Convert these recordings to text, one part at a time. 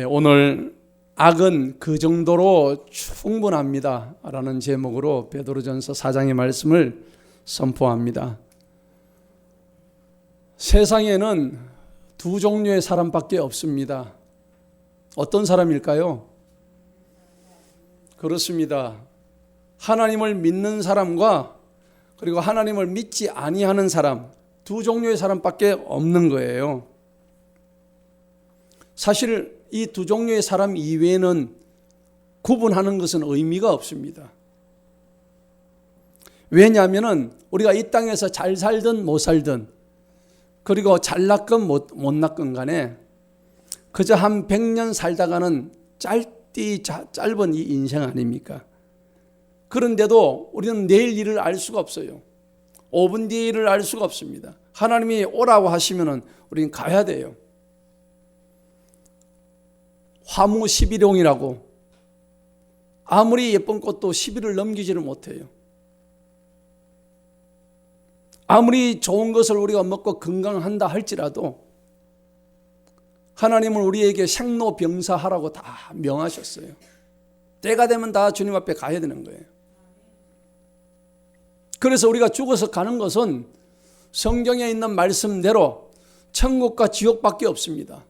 오늘 악은 그 정도로 충분합니다 라는 제목으로 베드로전서 4장의 말씀을 선포합니다. 세상에는 두 종류의 사람밖에 없습니다. 어떤 사람일까요? 그렇습니다. 하나님을 믿는 사람과 그리고 하나님을 믿지 아니하는 사람, 두 종류의 사람밖에 없는 거예요. 사실 이 두 종류의 사람 이외에는 구분하는 것은 의미가 없습니다. 왜냐하면 우리가 이 땅에서 잘 살든 못 살든 그리고 잘났건 못 났건 간에 그저 한 100년 살다가는 짧은 이 인생 아닙니까? 그런데도 우리는 내일 일을 알 수가 없어요. 5분 뒤의 일을 알 수가 없습니다. 하나님이 오라고 하시면 우리는 가야 돼요. 화무 11홍이라고 아무리 예쁜 꽃도 10일을 넘기지를 못해요. 아무리 좋은 것을 우리가 먹고 건강한다 할지라도 하나님은 우리에게 생로병사하라고 다 명하셨어요. 때가 되면 다 주님 앞에 가야 되는 거예요. 그래서 우리가 죽어서 가는 것은 성경에 있는 말씀대로 천국과 지옥밖에 없습니다.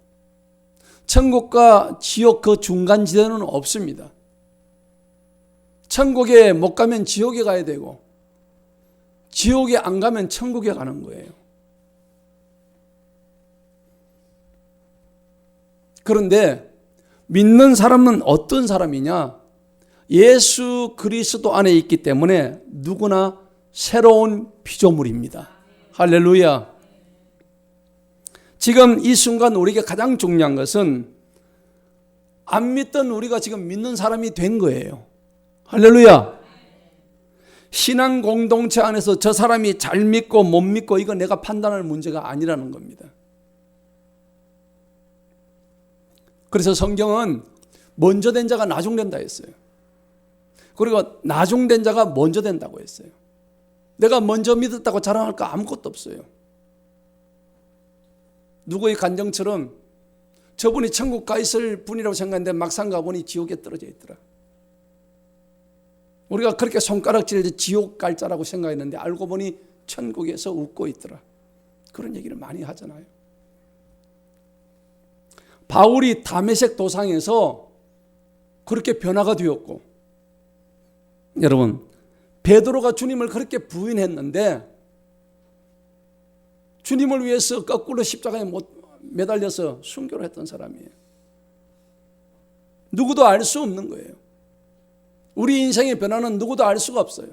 천국과 지옥 그 중간지대는 없습니다. 천국에 못 가면 지옥에 가야 되고 지옥에 안 가면 천국에 가는 거예요. 그런데 믿는 사람은 어떤 사람이냐? 예수 그리스도 안에 있기 때문에 누구나 새로운 피조물입니다. 할렐루야. 지금 이 순간 우리에게 가장 중요한 것은 안 믿던 우리가 지금 믿는 사람이 된 거예요. 할렐루야. 신앙 공동체 안에서 저 사람이 잘 믿고 못 믿고 이거 내가 판단할 문제가 아니라는 겁니다. 그래서 성경은 먼저 된 자가 나중된다 했어요. 그리고 나중된 자가 먼저 된다고 했어요. 내가 먼저 믿었다고 자랑할 거 아무것도 없어요. 누구의 간정처럼 저분이 천국 가 있을 분이라고 생각했는데 막상 가보니 지옥에 떨어져 있더라. 우리가 그렇게 손가락질을 지옥 갈 자라고 생각했는데 알고 보니 천국에서 웃고 있더라. 그런 얘기를 많이 하잖아요. 바울이 다메섹 도상에서 그렇게 변화가 되었고, 여러분 베드로가 주님을 그렇게 부인했는데 주님을 위해서 거꾸로 십자가에 매달려서 순교를 했던 사람이에요. 누구도 알 수 없는 거예요. 우리 인생의 변화는 누구도 알 수가 없어요.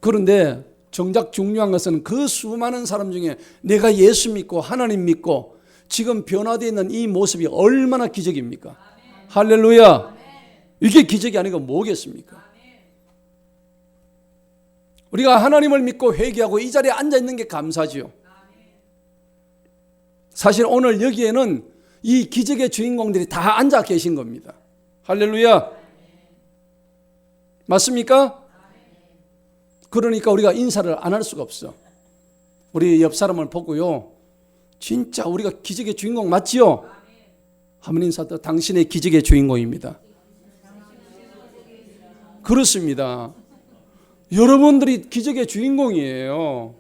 그런데 정작 중요한 것은 그 수많은 사람 중에 내가 예수 믿고 하나님 믿고 지금 변화되어 있는 이 모습이 얼마나 기적입니까? 아멘. 할렐루야. 아멘. 이게 기적이 아니고 뭐겠습니까? 우리가 하나님을 믿고 회개하고 이 자리에 앉아 있는 게 감사지요. 사실 오늘 여기에는 이 기적의 주인공들이 다 앉아 계신 겁니다. 할렐루야. 맞습니까? 그러니까 우리가 인사를 안 할 수가 없어. 우리 옆 사람을 보고요, 진짜 우리가 기적의 주인공 맞지요? 한번 인사도 당신의 기적의 주인공입니다. 그렇습니다. 여러분들이 기적의 주인공이에요.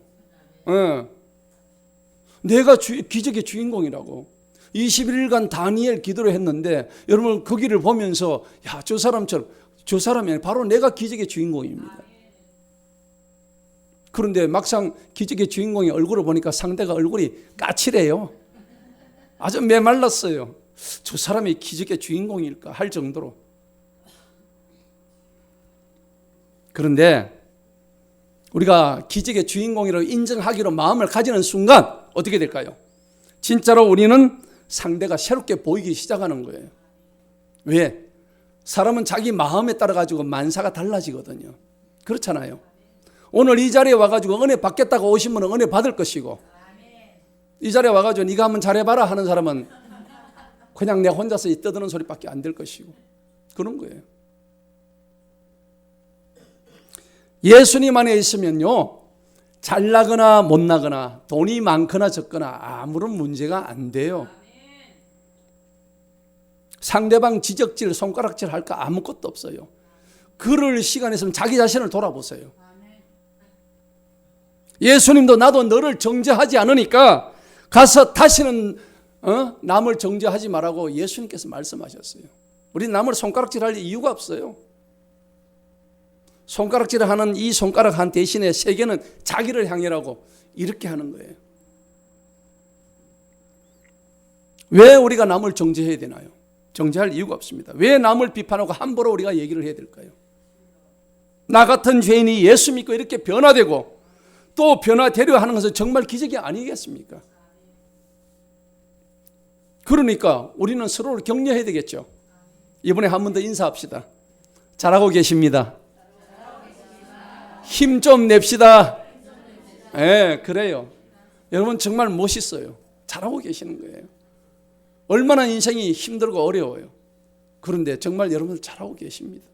내가 기적의 주인공이라고. 21일간 다니엘 기도를 했는데 여러분 거기를 보면서 야, 저 사람처럼, 저 사람이 바로 내가 기적의 주인공입니다. 그런데 막상 기적의 주인공의 얼굴을 보니까 상대가 얼굴이 까칠해요. 아주 메말랐어요. 저 사람이 기적의 주인공일까 할 정도로. 그런데 우리가 기적의 주인공이라고 인정하기로 마음을 가지는 순간 어떻게 될까요? 진짜로 우리는 상대가 새롭게 보이기 시작하는 거예요. 왜? 사람은 자기 마음에 따라 가지고 만사가 달라지거든요. 그렇잖아요. 오늘 이 자리에 와가지고 은혜 받겠다고 오신 분은 은혜 받을 것이고, 이 자리에 와가지고 네가 한번 잘해봐라 하는 사람은 그냥 내 혼자서 떠드는 소리밖에 안 될 것이고, 그런 거예요. 예수님 안에 있으면요, 잘나거나 못나거나 돈이 많거나 적거나 아무런 문제가 안 돼요. 상대방 지적질, 손가락질 할 거 아무것도 없어요. 그럴 시간 있으면 자기 자신을 돌아보세요. 예수님도 나도 너를 정죄하지 않으니까 가서 다시는 남을 정죄하지 말라고 예수님께서 말씀하셨어요. 우리 남을 손가락질할 이유가 없어요. 손가락질을 하는 이 손가락 한 대신에 세계는 자기를 향해라고 이렇게 하는 거예요. 왜 우리가 남을 정죄해야 되나요? 정죄할 이유가 없습니다. 왜 남을 비판하고 함부로 우리가 얘기를 해야 될까요? 나 같은 죄인이 예수 믿고 이렇게 변화되고 또 변화되려 하는 것은 정말 기적이 아니겠습니까? 그러니까 우리는 서로를 격려해야 되겠죠. 이번에 한 번 더 인사합시다. 잘하고 계십니다. 힘 좀 냅시다. 그래요. 여러분 정말 멋있어요. 잘하고 계시는 거예요. 얼마나 인생이 힘들고 어려워요. 그런데 정말 여러분들 잘하고 계십니다.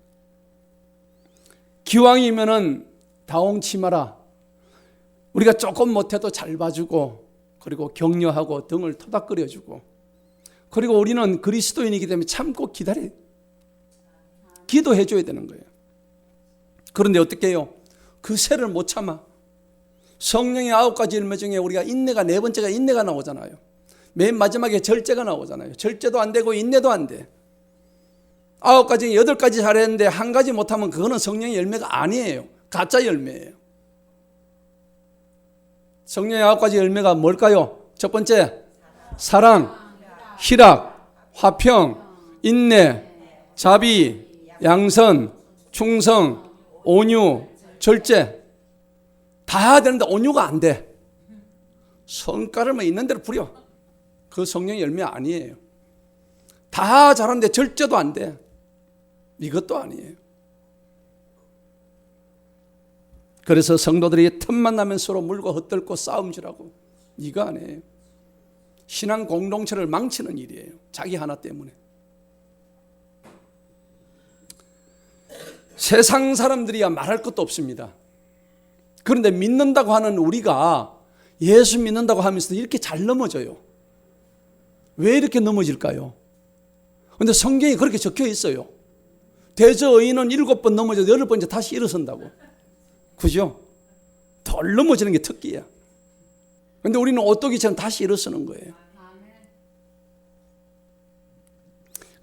기왕이면은 다홍치 마라. 우리가 조금 못해도 잘 봐주고 그리고 격려하고 등을 토닥거려주고 그리고 우리는 그리스도인이기 때문에 참고 기다려 기도해 줘야 되는 거예요. 그런데 어떻게 해요? 그 세를 못 참아. 성령의 9가지 열매 중에 우리가 인내가 네 번째가 인내가 나오잖아요. 맨 마지막에 절제가 나오잖아요. 절제도 안 되고 인내도 안 돼. 9가지 8가지 잘했는데 한 가지 못하면 그거는 성령의 열매가 아니에요. 가짜 열매예요. 성령의 9가지 열매가 뭘까요? 첫 번째 사랑, 희락, 화평, 인내, 자비, 양선, 충성, 온유, 절제. 다 해야 되는데 온유가 안 돼. 성깔을 있는 대로 부려. 그 성령의 열매 아니에요. 다 잘하는데 절제도 안 돼. 이것도 아니에요. 그래서 성도들이 틈만 나면 서로 물고 헛들고 싸움질하고 이거 아니에요. 신앙 공동체를 망치는 일이에요. 자기 하나 때문에. 세상 사람들이야 말할 것도 없습니다. 그런데 믿는다고 하는 우리가 예수 믿는다고 하면서도 이렇게 잘 넘어져요. 왜 이렇게 넘어질까요? 그런데 성경에 그렇게 적혀 있어요. 대저의인은 7번 넘어져도 8번째 다시 일어선다고. 그죠? 덜 넘어지는 게 특기야. 그런데 우리는 오뚜기처럼 다시 일어서는 거예요.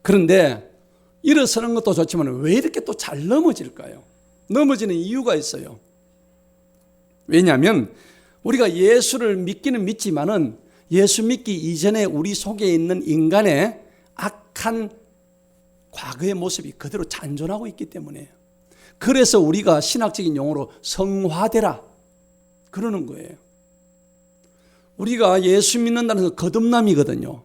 그런데 일어서는 것도 좋지만 왜 이렇게 또 잘 넘어질까요? 넘어지는 이유가 있어요. 왜냐하면 우리가 예수를 믿기는 믿지만은 예수 믿기 이전에 우리 속에 있는 인간의 악한 과거의 모습이 그대로 잔존하고 있기 때문에요. 그래서 우리가 신학적인 용어로 성화되라 그러는 거예요. 우리가 예수 믿는다는 것은 거듭남이거든요.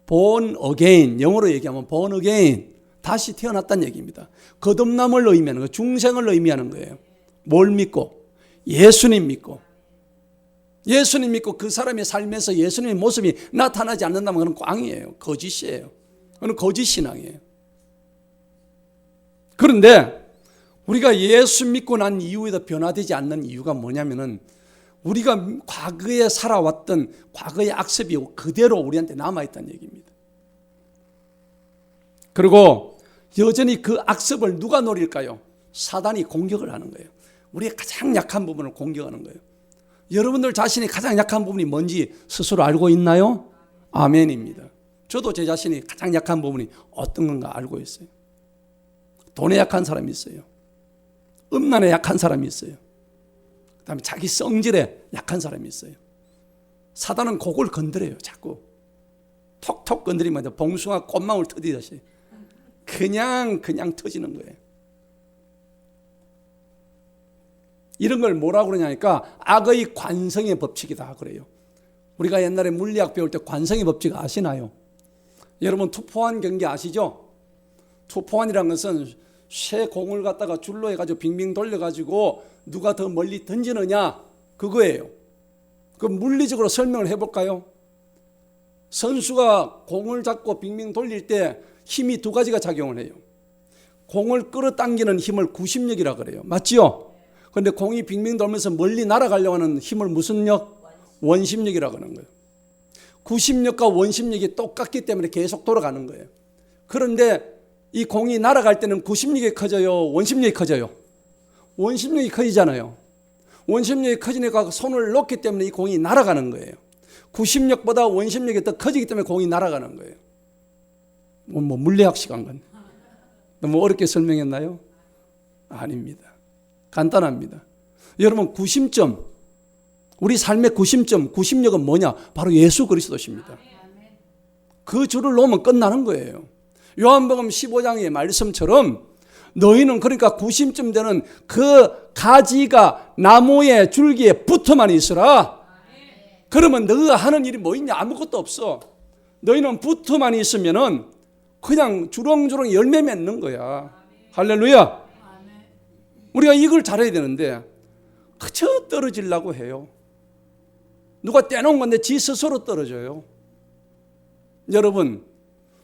born again, 영어로 얘기하면 born again, 다시 태어났다는 얘기입니다. 거듭남을 의미하는 거예요. 중생을 의미하는 거예요. 뭘 믿고? 예수님 믿고. 예수님 믿고 그 사람의 삶에서 예수님의 모습이 나타나지 않는다면 그건 꽝이에요. 거짓이에요. 그건 거짓 신앙이에요. 그런데 우리가 예수 믿고 난 이후에도 변화되지 않는 이유가 뭐냐면은 우리가 과거에 살아왔던 과거의 악습이 그대로 우리한테 남아있다는 얘기입니다. 그리고 여전히 그 악습을 누가 노릴까요? 사단이 공격을 하는 거예요. 우리의 가장 약한 부분을 공격하는 거예요. 여러분들 자신이 가장 약한 부분이 뭔지 스스로 알고 있나요? 아멘입니다. 저도 제 자신이 가장 약한 부분이 어떤 건가 알고 있어요. 돈에 약한 사람이 있어요. 음란에 약한 사람이 있어요. 그 다음에 자기 성질에 약한 사람이 있어요. 사단은 그걸 건드려요. 자꾸 톡톡 건드리면 봉숭아 꽃망울 터지듯이 그냥 터지는 거예요. 이런 걸 뭐라고 그러냐니까 악의 관성의 법칙이다 그래요. 우리가 옛날에 물리학 배울 때 관성의 법칙 아시나요? 여러분 투포환 경기 아시죠? 투포환이라는 것은 쇠 공을 갖다가 줄로 해가지고 빙빙 돌려가지고 누가 더 멀리 던지느냐 그거예요. 그 물리적으로 설명을 해볼까요? 선수가 공을 잡고 빙빙 돌릴 때 힘이 두 가지가 작용을 해요. 공을 끌어당기는 힘을 구심력이라 그래요. 맞지요? 그런데 공이 빙빙 돌면서 멀리 날아가려고 하는 힘을 무슨 력? 원심력이라고 하는 거예요. 구심력과 원심력이 똑같기 때문에 계속 돌아가는 거예요. 그런데 이 공이 날아갈 때는 구심력이 커져요? 원심력이 커져요? 원심력이 커지잖아요. 원심력이 커지니까 손을 놓기 때문에 이 공이 날아가는 거예요. 구심력보다 원심력이 더 커지기 때문에 공이 날아가는 거예요. 뭐 물리학 시간 같네. 너무 어렵게 설명했나요? 아닙니다. 간단합니다. 여러분, 구심점, 우리 삶의 구심점, 구심력은 뭐냐? 바로 예수 그리스도십니다. 그 줄을 놓으면 끝나는 거예요. 요한복음 15장의 말씀처럼 너희는 그러니까 구심점 되는 그 가지가 나무의 줄기에 붙어만 있으라. 그러면 너가 하는 일이 뭐 있냐? 아무것도 없어. 너희는 붙어만 있으면은 그냥 주렁주렁 열매 맺는 거야. 할렐루야. 우리가 이걸 잘해야 되는데 그저 떨어지려고 해요. 누가 떼놓은 건데 지 스스로 떨어져요. 여러분,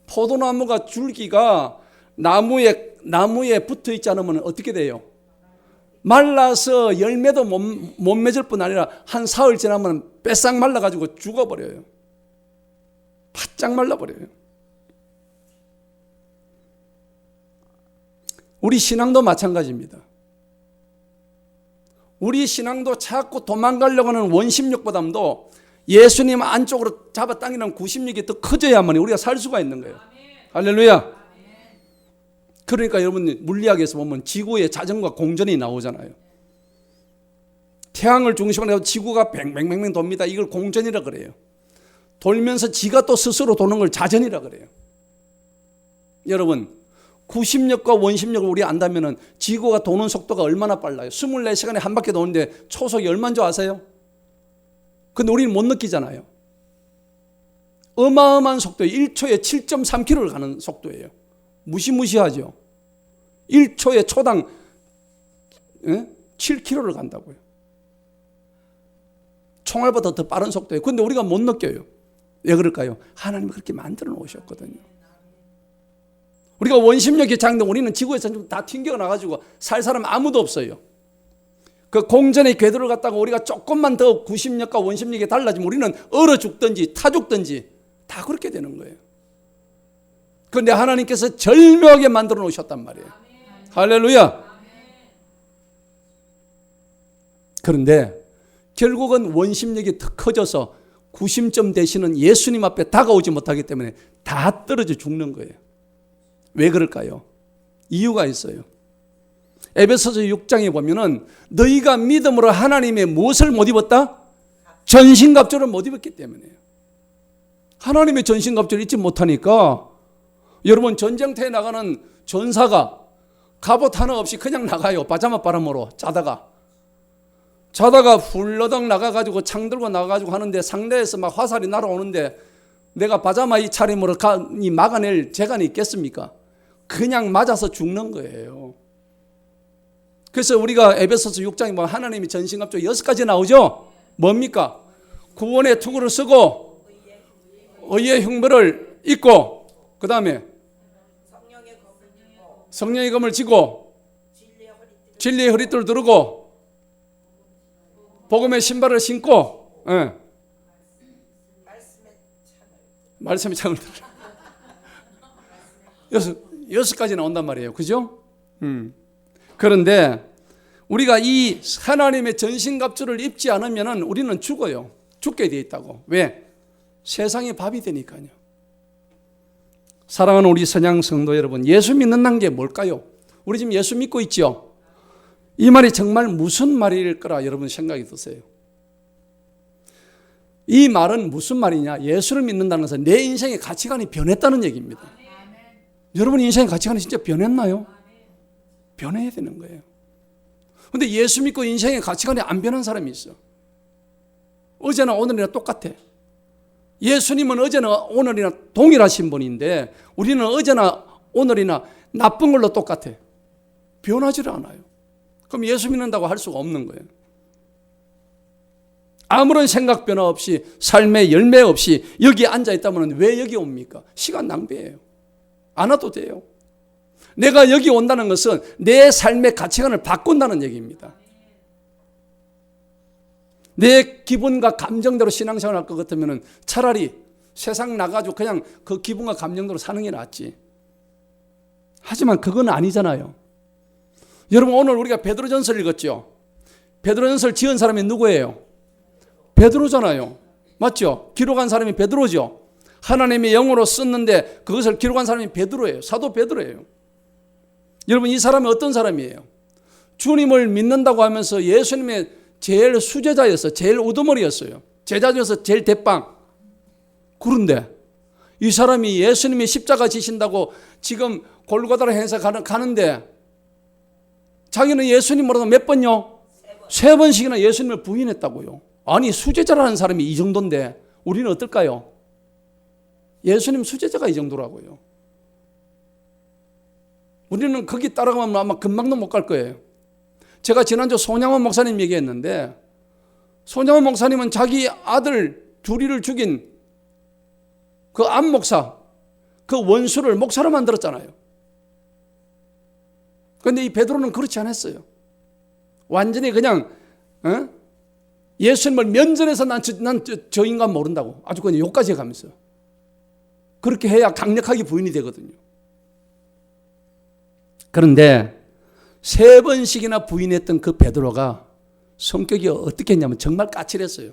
포도나무가 줄기가 나무에 붙어 있지 않으면 어떻게 돼요? 말라서 열매도 못 맺을 뿐 아니라 한 사흘 지나면 빼싹 말라가지고 죽어버려요. 바짝 말라버려요. 우리 신앙도 마찬가지입니다. 우리 신앙도 자꾸 도망가려고 하는 원심력보다도 예수님 안쪽으로 잡아당기는 구심력이 더 커져야만 우리가 살 수가 있는 거예요. 할렐루야. 그러니까 여러분, 물리학에서 보면 지구의 자전과 공전이 나오잖아요. 태양을 중심으로 해서 지구가 뱅뱅뱅뱅 돕니다. 이걸 공전이라 그래요. 돌면서 지가 또 스스로 도는 걸 자전이라 그래요. 여러분, 구심력과 원심력을 우리 안다면은 지구가 도는 속도가 얼마나 빨라요? 24시간에 한 바퀴 도는데 초속이 얼마인 줄 아세요? 근데 우리는 못 느끼잖아요. 어마어마한 속도예요. 1초에 7.3km를 가는 속도예요. 무시무시하죠. 1초에 초당 7km를 간다고요. 총알보다 더 빠른 속도예요. 그런데 우리가 못 느껴요. 왜 그럴까요? 하나님이 그렇게 만들어 놓으셨거든요. 우리가 원심력이 작은데 우리는 지구에서 다 튕겨나가지고 살 사람 아무도 없어요. 그 공전의 궤도를 갖다가 우리가 조금만 더 구심력과 원심력이 달라지면 우리는 얼어 죽든지 타 죽든지 다 그렇게 되는 거예요. 그런데 하나님께서 절묘하게 만들어 놓으셨단 말이에요. 할렐루야. 그런데 결국은 원심력이 더 커져서 구심점 되시는 예수님 앞에 다가오지 못하기 때문에 다 떨어져 죽는 거예요. 왜 그럴까요? 이유가 있어요. 에베소서 6장에 보면은 너희가 믿음으로 하나님의 무엇을 못 입었다? 전신갑주를 못 입었기 때문에요. 하나님의 전신갑주를 입지 못하니까 여러분, 전쟁터에 나가는 전사가 갑옷 하나 없이 그냥 나가요. 파자마 바람으로 자다가 훌러덩 나가가지고 창 들고 나가가지고 하는데 상대에서 막 화살이 날아오는데 내가 파자마 이 차림으로 막아낼 재간이 있겠습니까? 그냥 맞아서 죽는 거예요. 그래서 우리가 에베소서 6장에 보면 하나님이 전신갑주 6가지 나오죠. 뭡니까? 구원의 투구를 쓰고 의의 흉배를 입고 그 다음에 성령의 검을 쥐고 진리의 허리띠를 두르고 복음의 신발을 신고 말씀의 창을 들라. 6가지 나온단 말이에요. 그죠? 그런데 우리가 이 하나님의 전신갑주를 입지 않으면 우리는 죽어요. 죽게 되어 있다고. 왜? 세상의 밥이 되니까요. 사랑하는 우리 선양 성도 여러분, 예수 믿는다는 게 뭘까요? 우리 지금 예수 믿고 있죠? 이 말이 정말 무슨 말일 거라 여러분 생각이 드세요? 이 말은 무슨 말이냐? 예수를 믿는다는 것은 내 인생의 가치관이 변했다는 얘기입니다. 여러분 인생의 가치관이 진짜 변했나요? 변해야 되는 거예요. 그런데 예수 믿고 인생의 가치관이 안 변한 사람이 있어. 어제나 오늘이나 똑같아. 예수님은 어제나 오늘이나 동일하신 분인데 우리는 어제나 오늘이나 나쁜 걸로 똑같아. 변하지를 않아요. 그럼 예수 믿는다고 할 수가 없는 거예요. 아무런 생각 변화 없이 삶의 열매 없이 여기 앉아있다면 왜 여기 옵니까? 시간 낭비예요. 안 와도 돼요. 내가 여기 온다는 것은 내 삶의 가치관을 바꾼다는 얘기입니다. 내 기분과 감정대로 신앙생활 할 것 같으면 차라리 세상 나가지고 그냥 그 기분과 감정대로 사는 게 낫지. 하지만 그건 아니잖아요. 여러분, 오늘 우리가 베드로전서를 읽었죠. 베드로전서를 지은 사람이 누구예요? 베드로잖아요. 맞죠? 기록한 사람이 베드로죠. 하나님의 영으로 썼는데 그것을 기록한 사람이 베드로예요. 사도 베드로예요. 여러분, 이 사람이 어떤 사람이에요? 주님을 믿는다고 하면서 예수님의 제일 수제자였어요. 제일 우두머리였어요. 제자 중에서 제일 대빵. 그런데 이 사람이 예수님이 십자가 지신다고 지금 골고다를 행사 가는데 자기는 예수님으로도 몇 번요? 3번씩이나 예수님을 부인했다고요. 아니, 수제자라는 사람이 이 정도인데 우리는 어떨까요? 예수님 수제자가 이 정도라고요. 우리는 거기 따라가면 아마 금방도 못 갈 거예요. 제가 지난주 손양원 목사님 얘기했는데, 손양원 목사님은 자기 아들 둘이를 죽인 그 안 목사, 그 원수를 목사로 만들었잖아요. 그런데 이 베드로는 그렇지 않았어요. 완전히 그냥 예수님을 면전에서 난 저 인간 모른다고 아주 그냥 욕까지 해가면서, 그렇게 해야 강력하게 부인이 되거든요. 그런데 3번씩이나 부인했던 그 베드로가 성격이 어떻게 했냐면 정말 까칠했어요.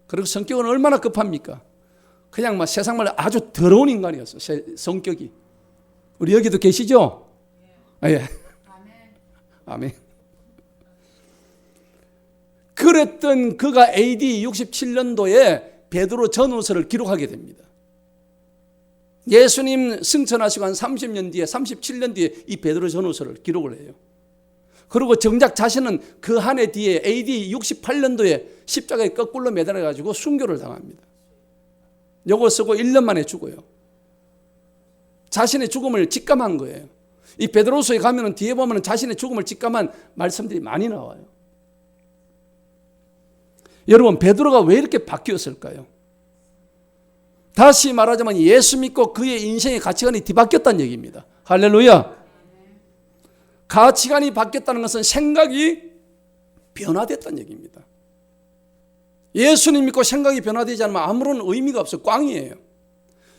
그리고 성격은 얼마나 급합니까? 그냥 막 세상말로 아주 더러운 인간이었어요. 성격이. 우리 여기도 계시죠? 예. 아멘. 그랬던 그가 AD 67년도에 베드로 전후서를 기록하게 됩니다. 예수님 승천하시고 한 30년 뒤에, 37년 뒤에 이 베드로 전후서를 기록을 해요. 그리고 정작 자신은 그 한 해 뒤에 AD 68년도에 십자가에 거꾸로 매달아가지고 순교를 당합니다. 요거 쓰고 1년 만에 죽어요. 자신의 죽음을 직감한 거예요. 이 베드로서에 가면 뒤에 보면 자신의 죽음을 직감한 말씀들이 많이 나와요. 여러분, 베드로가 왜 이렇게 바뀌었을까요? 다시 말하자면 예수 믿고 그의 인생의 가치관이 뒤바뀌었다는 얘기입니다. 할렐루야. 가치관이 바뀌었다는 것은 생각이 변화됐다는 얘기입니다. 예수님 믿고 생각이 변화되지 않으면 아무런 의미가 없어요. 꽝이에요.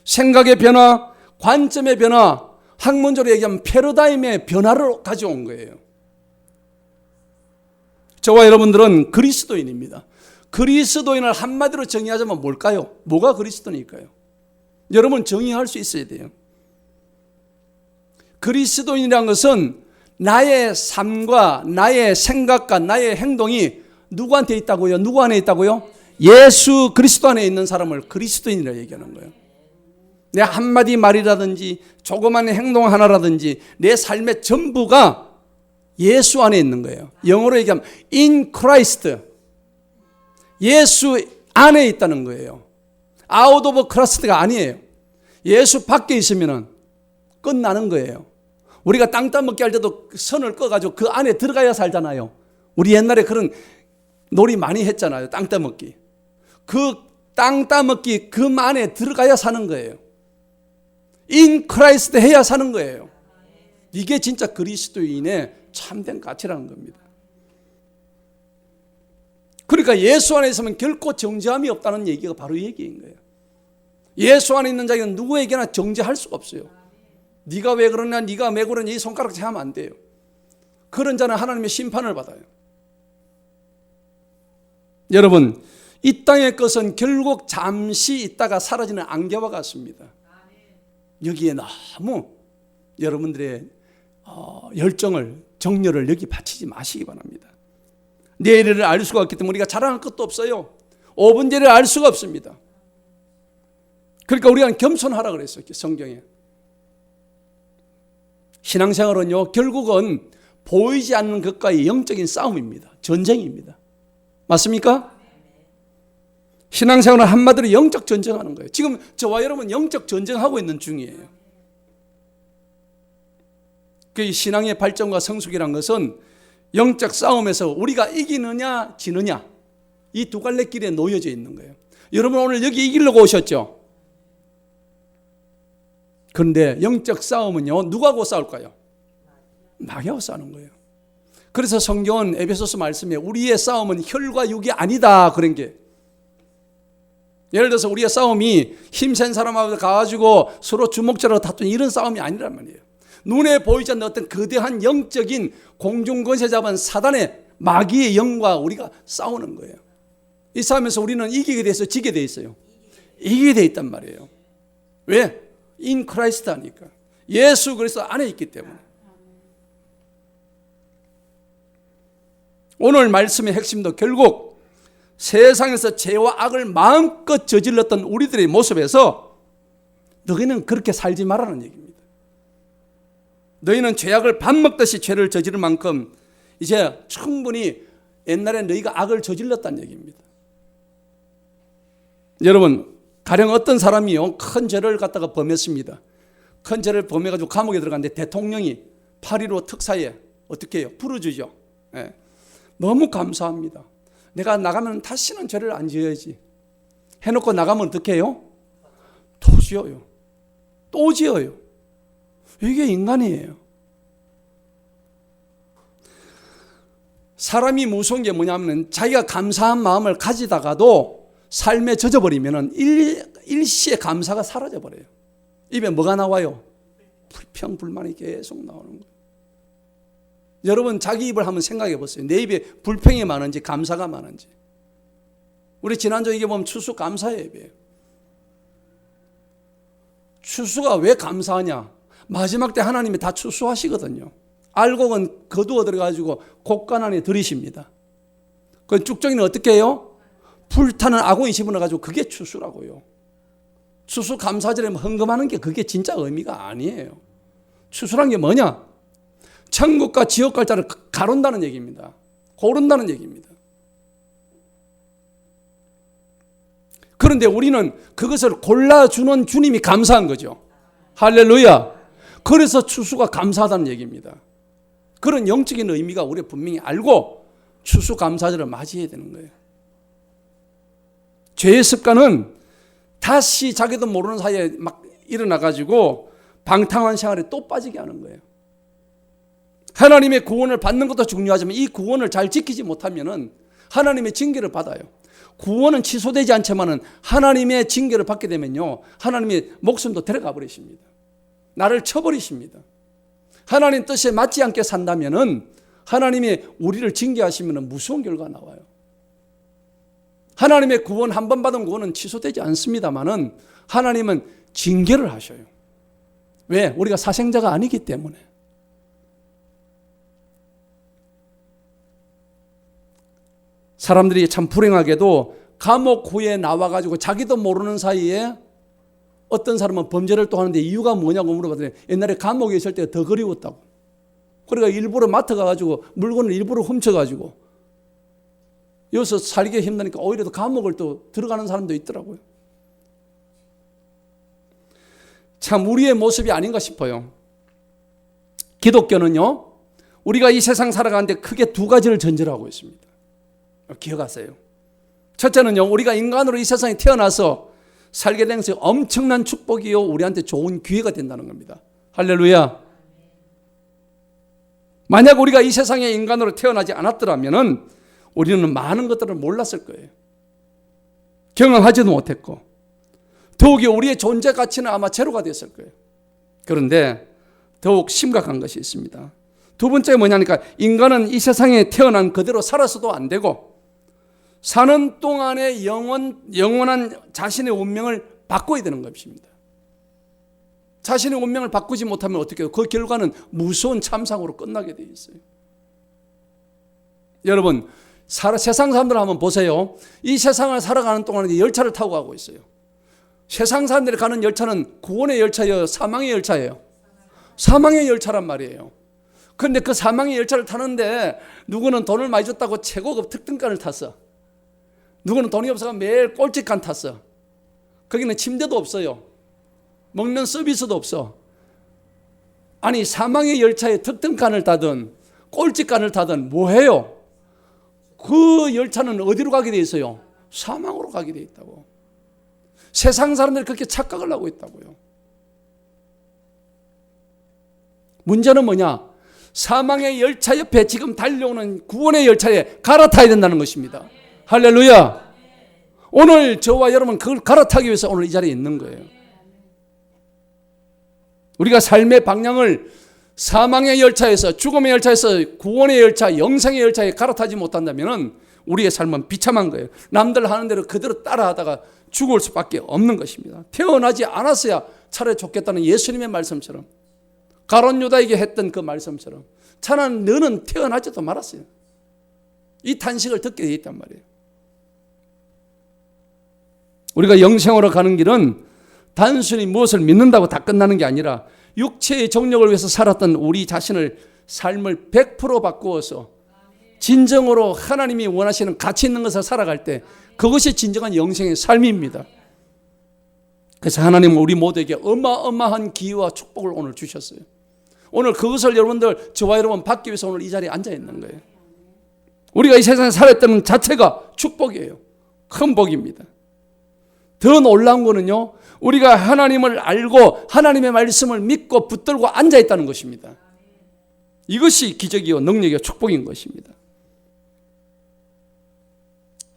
생각의 변화, 관점의 변화, 학문적으로 얘기하면 패러다임의 변화를 가져온 거예요. 저와 여러분들은 그리스도인입니다. 그리스도인을 한마디로 정의하자면 뭘까요? 뭐가 그리스도인일까요? 여러분, 정의할 수 있어야 돼요. 그리스도인이란 것은 나의 삶과 나의 생각과 나의 행동이 누구한테 있다고요? 누구 안에 있다고요? 예수 그리스도 안에 있는 사람을 그리스도인이라고 얘기하는 거예요. 내 한마디 말이라든지 조그만 행동 하나라든지 내 삶의 전부가 예수 안에 있는 거예요. 영어로 얘기하면 in Christ, 예수 안에 있다는 거예요. out of Christ가 아니에요. 예수 밖에 있으면 끝나는 거예요. 우리가 땅 따먹기 할 때도 선을 꺼가지고 그 안에 들어가야 살잖아요. 우리 옛날에 그런 놀이 많이 했잖아요. 땅 따먹기. 그 땅 따먹기 그 안에 들어가야 사는 거예요. in Christ 해야 사는 거예요. 이게 진짜 그리스도인의 참된 가치라는 겁니다. 그러니까 예수 안에 있으면 결코 정죄함이 없다는 얘기가 바로 이 얘기인 거예요. 예수 안에 있는 자에게는 누구에게나 정죄할 수가 없어요. 네가 왜 그러냐, 네가 왜 그러냐 이 손가락질 하면 안 돼요. 그런 자는 하나님의 심판을 받아요. 여러분, 이 땅의 것은 결국 잠시 있다가 사라지는 안개와 같습니다. 여기에 너무 여러분들의 열정을, 정열을 여기 바치지 마시기 바랍니다. 내일을 알 수가 없기 때문에 우리가 자랑할 것도 없어요. 5분 뒤를 알 수가 없습니다. 그러니까 우리가 겸손하라 그랬어요, 성경에. 신앙생활은요, 결국은 보이지 않는 것과의 영적인 싸움입니다. 전쟁입니다. 맞습니까? 신앙생활은 한마디로 영적 전쟁하는 거예요. 지금 저와 여러분 영적 전쟁하고 있는 중이에요. 그 신앙의 발전과 성숙이란 것은 영적 싸움에서 우리가 이기느냐 지느냐 이 두 갈래 길에 놓여져 있는 거예요. 여러분 오늘 여기 이기려고 오셨죠? 그런데 영적 싸움은요, 누구하고 싸울까요? 마귀하고 싸우는 거예요. 그래서 성경은 에베소서 말씀에 우리의 싸움은 혈과 육이 아니다 그런 게, 예를 들어서 우리의 싸움이 힘센 사람하고 가가지고 서로 주먹질하고 다투는 이런 싸움이 아니란 말이에요. 눈에 보이지 않는 어떤 거대한 영적인 공중권세 잡은 사단의 마귀의 영과 우리가 싸우는 거예요. 이 싸움에서 우리는 이기게 돼 있어요, 지게 돼 있어요? 이기게 돼 있단 말이에요. 왜? 인 크라이스트 하니까. 예수 그리스도 안에 있기 때문에. 오늘 말씀의 핵심도 결국 세상에서 죄와 악을 마음껏 저질렀던 우리들의 모습에서 너희는 그렇게 살지 말라는 얘기입니다. 너희는 죄악을 밥 먹듯이 죄를 저지를 만큼 이제 충분히 옛날에 너희가 악을 저질렀다는 얘기입니다. 여러분, 가령 어떤 사람이요 큰 죄를 갖다가 범했습니다. 큰 죄를 범해가지고 감옥에 들어갔는데 대통령이 8.15 특사에 어떻게 해요? 풀어주죠. 예. 너무 감사합니다. 내가 나가면 다시는 죄를 안 지어야지 해놓고 나가면 어떻게 해요? 또 지어요. 또 지어요. 이게 인간이에요. 사람이 무서운 게 뭐냐면 자기가 감사한 마음을 가지다가도 삶에 젖어버리면 일시에 감사가 사라져버려요. 입에 뭐가 나와요? 불평, 불만이 계속 나오는 거예요. 여러분 자기 입을 한번 생각해 보세요. 내 입에 불평이 많은지 감사가 많은지. 우리 지난주 이게 보면 추수 감사의 예배예요. 추수가 왜 감사하냐? 마지막 때 하나님이 다 추수하시거든요. 알곡은 거두어 들어가지고 곡간 안에 들이십니다. 그 쭉정이는 어떻게 해요? 불타는 아궁이 집어넣어가지고 그게 추수라고요. 추수 감사절에 헌금하는 게 그게 진짜 의미가 아니에요. 추수란 게 뭐냐? 천국과 지옥 갈 자를 가른다는 얘기입니다. 고른다는 얘기입니다. 그런데 우리는 그것을 골라주는 주님이 감사한 거죠. 할렐루야. 그래서 추수가 감사하다는 얘기입니다. 그런 영적인 의미가 우리 분명히 알고 추수감사절을 맞이해야 되는 거예요. 죄의 습관은 다시 자기도 모르는 사이에 막 일어나가지고 방탕한 생활에 또 빠지게 하는 거예요. 하나님의 구원을 받는 것도 중요하지만 이 구원을 잘 지키지 못하면 하나님의 징계를 받아요. 구원은 취소되지 않지만 하나님의 징계를 받게 되면요, 하나님의 목숨도 데려가 버리십니다. 나를 쳐버리십니다. 하나님 뜻에 맞지 않게 산다면 하나님이 우리를 징계하시면 무서운 결과가 나와요. 하나님의 구원, 한 번 받은 구원은 취소되지 않습니다만 하나님은 징계를 하셔요. 왜? 우리가 사생자가 아니기 때문에. 사람들이 참 불행하게도 감옥 후에 나와가지고 자기도 모르는 사이에 어떤 사람은 범죄를 또 하는데 이유가 뭐냐고 물어봤더니 옛날에 감옥에 있을 때 더 그리웠다고. 그러니까 일부러 마트 가가지고 물건을 일부러 훔쳐가지고 여기서 살기 힘드니까 오히려 더 감옥을 또 들어가는 사람도 있더라고요. 참 우리의 모습이 아닌가 싶어요. 기독교는요, 우리가 이 세상 살아가는데 크게 두 가지를 전제하고 있습니다. 기억하세요. 첫째는요, 우리가 인간으로 이 세상에 태어나서 살게 된 것이 엄청난 축복이요, 우리한테 좋은 기회가 된다는 겁니다. 할렐루야. 만약 우리가 이 세상에 인간으로 태어나지 않았더라면 우리는 많은 것들을 몰랐을 거예요. 경험하지도 못했고 더욱이 우리의 존재 가치는 아마 제로가 됐을 거예요. 그런데 더욱 심각한 것이 있습니다. 두 번째가 뭐냐니까 인간은 이 세상에 태어난 그대로 살아서도 안 되고 사는 동안에 영원한 자신의 운명을 바꿔야 되는 것입니다. 자신의 운명을 바꾸지 못하면 어떻게 해요? 그 결과는 무서운 참상으로 끝나게 되어 있어요. 여러분, 세상 사람들 한번 보세요. 이 세상을 살아가는 동안에 열차를 타고 가고 있어요. 세상 사람들이 가는 열차는 구원의 열차예요? 사망의 열차예요? 사망의 열차란 말이에요. 그런데 그 사망의 열차를 타는데 누구는 돈을 많이 줬다고 최고급 특등간을 탔어. 누구는 돈이 없어서 매일 꼴찌간 탔어. 거기는 침대도 없어요. 먹는 서비스도 없어. 아니 사망의 열차에 특등간을 타든 꼴찌간을 타든 뭐해요? 그 열차는 어디로 가게 돼 있어요? 사망으로 가게 돼 있다고. 세상 사람들이 그렇게 착각을 하고 있다고요. 문제는 뭐냐? 사망의 열차 옆에 지금 달려오는 구원의 열차에 갈아타야 된다는 것입니다. 할렐루야. 오늘 저와 여러분 그걸 갈아타기 위해서 오늘 이 자리에 있는 거예요. 우리가 삶의 방향을 사망의 열차에서, 죽음의 열차에서 구원의 열차, 영생의 열차에 갈아타지 못한다면 우리의 삶은 비참한 거예요. 남들 하는 대로 그대로 따라하다가 죽을 수밖에 없는 것입니다. 태어나지 않았어야 차라리 좋겠다는 예수님의 말씀처럼, 가룟 유다에게 했던 그 말씀처럼, 차라리 너는 태어나지도 말았어요. 이 탄식을 듣게 돼 있단 말이에요. 우리가 영생으로 가는 길은 단순히 무엇을 믿는다고 다 끝나는 게 아니라 육체의 정욕을 위해서 살았던 우리 자신을 삶을 100% 바꾸어서 진정으로 하나님이 원하시는 가치 있는 것을 살아갈 때 그것이 진정한 영생의 삶입니다. 그래서 하나님은 우리 모두에게 어마어마한 기회와 축복을 오늘 주셨어요. 오늘 그것을 여러분들, 저와 여러분 받기 위해서 오늘 이 자리에 앉아 있는 거예요. 우리가 이 세상에 살았다는 자체가 축복이에요. 큰 복입니다. 더 놀라운 거는요, 우리가 하나님을 알고 하나님의 말씀을 믿고 붙들고 앉아 있다는 것입니다. 이것이 기적이요 능력이요 축복인 것입니다.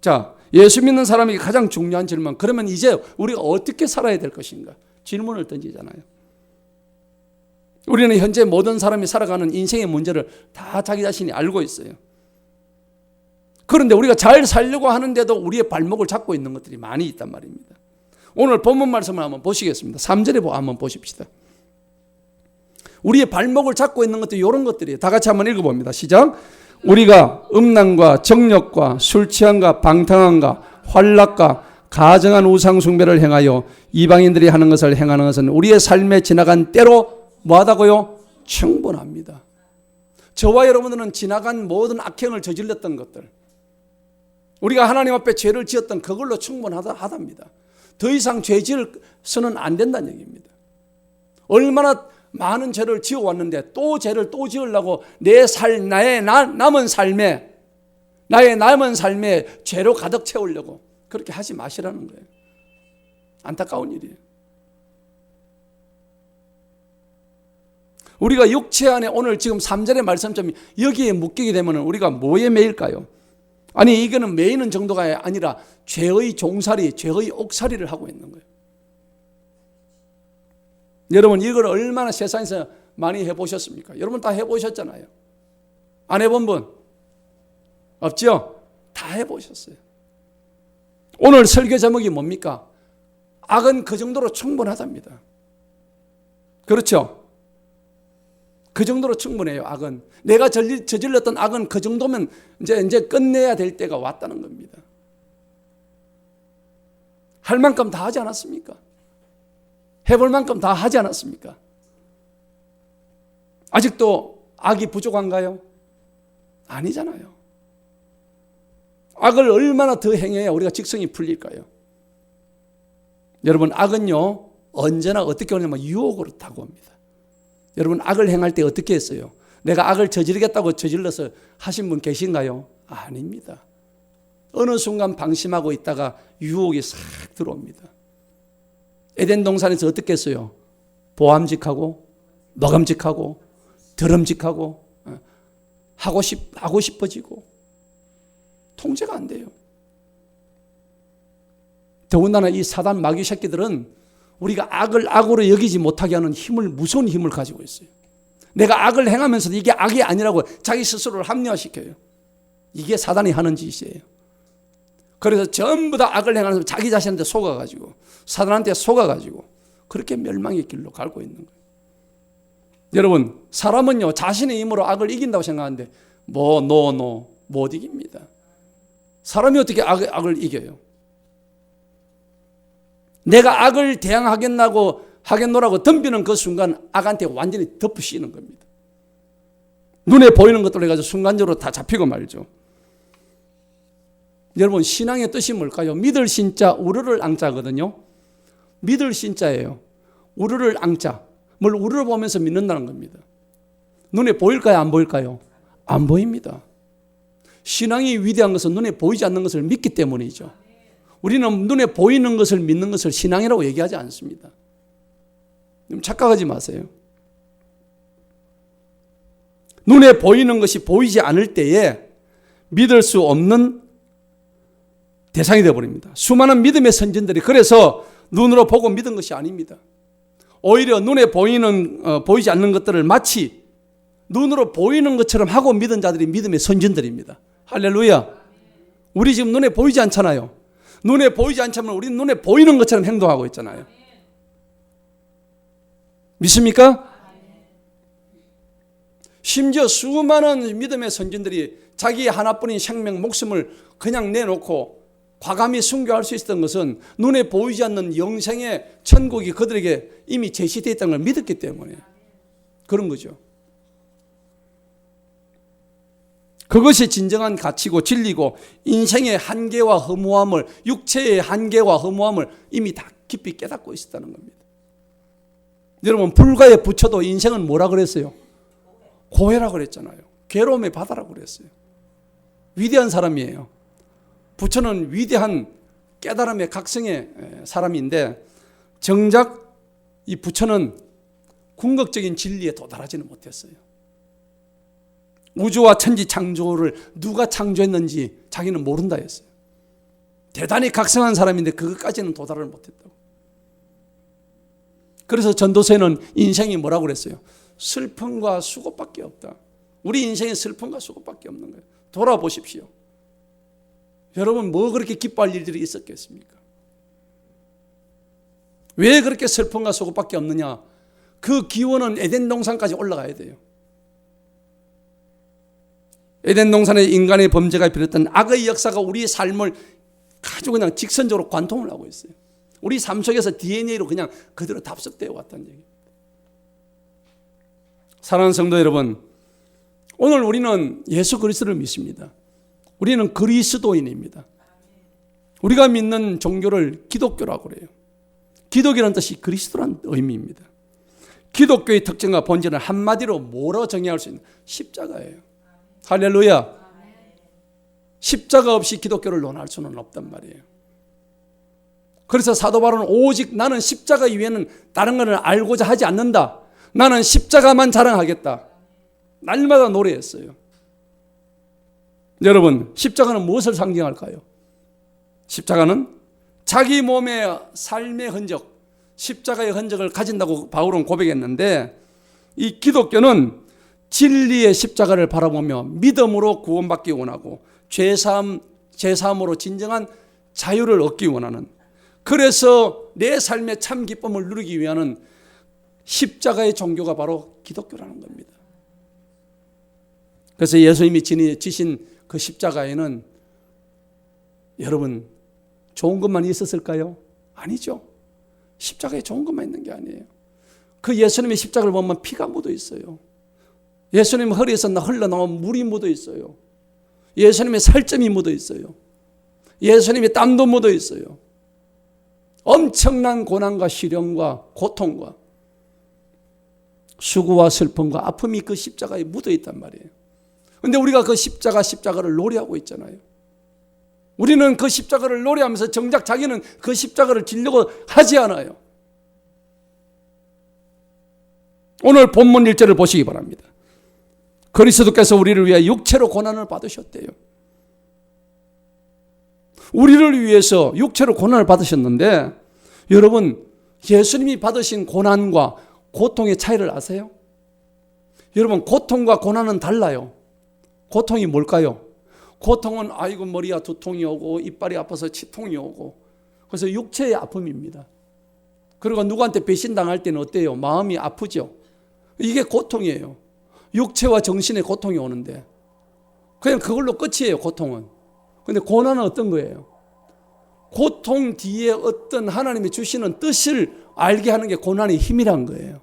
자, 예수 믿는 사람에게 가장 중요한 질문, 그러면 이제 우리가 어떻게 살아야 될 것인가? 질문을 던지잖아요. 우리는 현재 모든 사람이 살아가는 인생의 문제를 다 자기 자신이 알고 있어요. 그런데 우리가 잘 살려고 하는데도 우리의 발목을 잡고 있는 것들이 많이 있단 말입니다. 오늘 본문 말씀을 한번 보시겠습니다. 3절에 한번 보십시다. 우리의 발목을 잡고 있는 것들이 이런 것들이에요. 다 같이 한번 읽어봅니다. 시작. 우리가 음란과 정욕과 술 취함과 방탕함과 환락과 가증한 우상 숭배를 행하여 이방인들이 하는 것을 행하는 것은 우리의 삶에 지나간 때로 뭐하다고요? 충분합니다. 저와 여러분들은 지나간 모든 악행을 저질렀던 것들, 우리가 하나님 앞에 죄를 지었던 그걸로 충분하답니다. 더 이상 죄 지어서는 안 된다는 얘기입니다. 얼마나 많은 죄를 지어왔는데 또 죄를 또 지으려고 나의 남은 삶에 죄로 가득 채우려고 그렇게 하지 마시라는 거예요. 안타까운 일이에요. 우리가 육체 안에 오늘 지금 3절의 말씀점이 여기에 묶이게 되면 우리가 뭐에 매일까요? 아니, 이거는 매이는 정도가 아니라 죄의 종살이, 죄의 옥살이를 하고 있는 거예요. 여러분, 이걸 얼마나 세상에서 많이 해보셨습니까? 여러분 다 해보셨잖아요. 안 해본 분 없죠? 다 해보셨어요. 오늘 설교 제목이 뭡니까? 악은 그 정도로 충분하답니다. 그렇죠? 그 정도로 충분해요. 악은, 내가 저질렀던 악은 그 정도면 이제 끝내야 될 때가 왔다는 겁니다. 할 만큼 다 하지 않았습니까? 해볼 만큼 다 하지 않았습니까? 아직도 악이 부족한가요? 아니잖아요. 악을 얼마나 더 행해야 우리가 직성이 풀릴까요? 여러분, 악은요 언제나 어떻게 오냐면 유혹으로 다가옵니다. 여러분, 악을 행할 때 어떻게 했어요? 내가 악을 저지르겠다고 저질러서 하신 분 계신가요? 아닙니다. 어느 순간 방심하고 있다가 유혹이 싹 들어옵니다. 에덴 동산에서 어떻게 했어요? 보암직하고 먹음직하고 드럼직하고 하고 싶어지고 통제가 안 돼요. 더군다나 이 사단 마귀 새끼들은 우리가 악을 악으로 여기지 못하게 하는 무서운 힘을 가지고 있어요. 내가 악을 행하면서도 이게 악이 아니라고 자기 스스로를 합리화시켜요. 이게 사단이 하는 짓이에요. 그래서 전부 다 악을 행하면서 자기 자신한테 속아가지고, 사단한테 속아가지고 그렇게 멸망의 길로 갈고 있는 거예요. 여러분, 사람은요 자신의 힘으로 악을 이긴다고 생각하는데 못 이깁니다. 사람이 어떻게 악을 이겨요? 내가 악을 하겠노라고 덤비는 그 순간 악한테 완전히 덮으시는 겁니다. 눈에 보이는 것들로 해가지고 순간적으로 다 잡히고 말죠. 여러분, 신앙의 뜻이 뭘까요? 믿을 신자 우르를 앙자거든요. 믿을 신자예요. 우르를 앙자. 뭘 우르를 보면서 믿는다는 겁니다. 눈에 보일까요? 안 보일까요? 안 보입니다. 신앙이 위대한 것은 눈에 보이지 않는 것을 믿기 때문이죠. 우리는 눈에 보이는 것을 믿는 것을 신앙이라고 얘기하지 않습니다. 착각하지 마세요. 눈에 보이는 것이 보이지 않을 때에 믿을 수 없는 대상이 되어버립니다. 수많은 믿음의 선진들이 그래서 눈으로 보고 믿은 것이 아닙니다. 오히려 눈에 보이지 않는 것들을 마치 눈으로 보이는 것처럼 하고 믿은 자들이 믿음의 선진들입니다. 할렐루야. 우리 지금 눈에 보이지 않잖아요. 눈에 보이지 않지만 우리는 눈에 보이는 것처럼 행동하고 있잖아요. 믿습니까? 심지어 수많은 믿음의 선진들이 자기 하나뿐인 생명, 목숨을 그냥 내놓고 과감히 순교할 수 있었던 것은 눈에 보이지 않는 영생의 천국이 그들에게 이미 제시되어 있다는 걸 믿었기 때문에 그런 거죠. 그것이 진정한 가치고 진리고 인생의 한계와 허무함을, 육체의 한계와 허무함을 이미 다 깊이 깨닫고 있었다는 겁니다. 여러분, 불가에 부처도 인생은 뭐라 그랬어요? 고해라고 그랬잖아요. 괴로움의 바다라고 그랬어요. 위대한 사람이에요. 부처는 위대한 깨달음의 각성의 사람인데 정작 이 부처는 궁극적인 진리에 도달하지는 못했어요. 우주와 천지 창조를 누가 창조했는지 자기는 모른다 했어요. 대단히 각성한 사람인데 그것까지는 도달을 못했다고. 그래서 전도서에는 인생이 뭐라고 그랬어요? 슬픔과 수고밖에 없다. 우리 인생에 슬픔과 수고밖에 없는 거예요. 돌아보십시오. 여러분, 뭐 그렇게 기뻐할 일들이 있었겠습니까? 왜 그렇게 슬픔과 수고밖에 없느냐? 그 기원은 에덴 동산까지 올라가야 돼요. 에덴 동산의 인간의 범죄가 비롯한 악의 역사가 우리의 삶을 아주 그냥 직선적으로 관통을 하고 있어요. 우리 삶 속에서 DNA로 그냥 그대로 답습되어 왔다는 얘기입니다. 사랑하는 성도 여러분, 오늘 우리는 예수 그리스도를 믿습니다. 우리는 그리스도인입니다. 우리가 믿는 종교를 기독교라고 그래요. 기독이라는 뜻이 그리스도라는 의미입니다. 기독교의 특징과 본질은 한마디로 뭐로 정의할 수 있는 십자가예요. 할렐루야. 십자가 없이 기독교를 논할 수는 없단 말이에요. 그래서 사도 바울은 오직 나는 십자가 이외에는 다른 것을 알고자 하지 않는다. 나는 십자가만 자랑하겠다. 날마다 노래했어요. 여러분, 십자가는 무엇을 상징할까요? 십자가는 자기 몸의 삶의 흔적, 십자가의 흔적을 가진다고 바울은 고백했는데, 이 기독교는 진리의 십자가를 바라보며 믿음으로 구원받기 원하고 죄사함으로 진정한 자유를 얻기 원하는, 그래서 내 삶의 참 기쁨을 누리기 위한 십자가의 종교가 바로 기독교라는 겁니다. 그래서 예수님이 지신 그 십자가에는 여러분 좋은 것만 있었을까요? 아니죠. 십자가에 좋은 것만 있는 게 아니에요. 그 예수님의 십자가를 보면 피가 묻어 있어요. 예수님 허리에서 흘러나온 물이 묻어 있어요. 예수님의 살점이 묻어 있어요. 예수님의 땀도 묻어 있어요. 엄청난 고난과 시련과 고통과 수고와 슬픔과 아픔이 그 십자가에 묻어 있단 말이에요. 그런데 우리가 그 십자가를 노래하고 있잖아요. 우리는 그 십자가를 노래하면서 정작 자기는 그 십자가를 지려고 하지 않아요. 오늘 본문 1절을 보시기 바랍니다. 그리스도께서 우리를 위해 육체로 고난을 받으셨대요. 우리를 위해서 육체로 고난을 받으셨는데, 여러분, 예수님이 받으신 고난과 고통의 차이를 아세요? 여러분, 고통과 고난은 달라요. 고통이 뭘까요? 고통은 아이고 머리야 두통이 오고 이빨이 아파서 치통이 오고, 그래서 육체의 아픔입니다. 그리고 누구한테 배신당할 때는 어때요? 마음이 아프죠. 이게 고통이에요. 육체와 정신의 고통이 오는데 그냥 그걸로 끝이에요. 고통은. 그런데 고난은 어떤 거예요? 고통 뒤에 어떤 하나님이 주시는 뜻을 알게 하는 게 고난의 힘이란 거예요.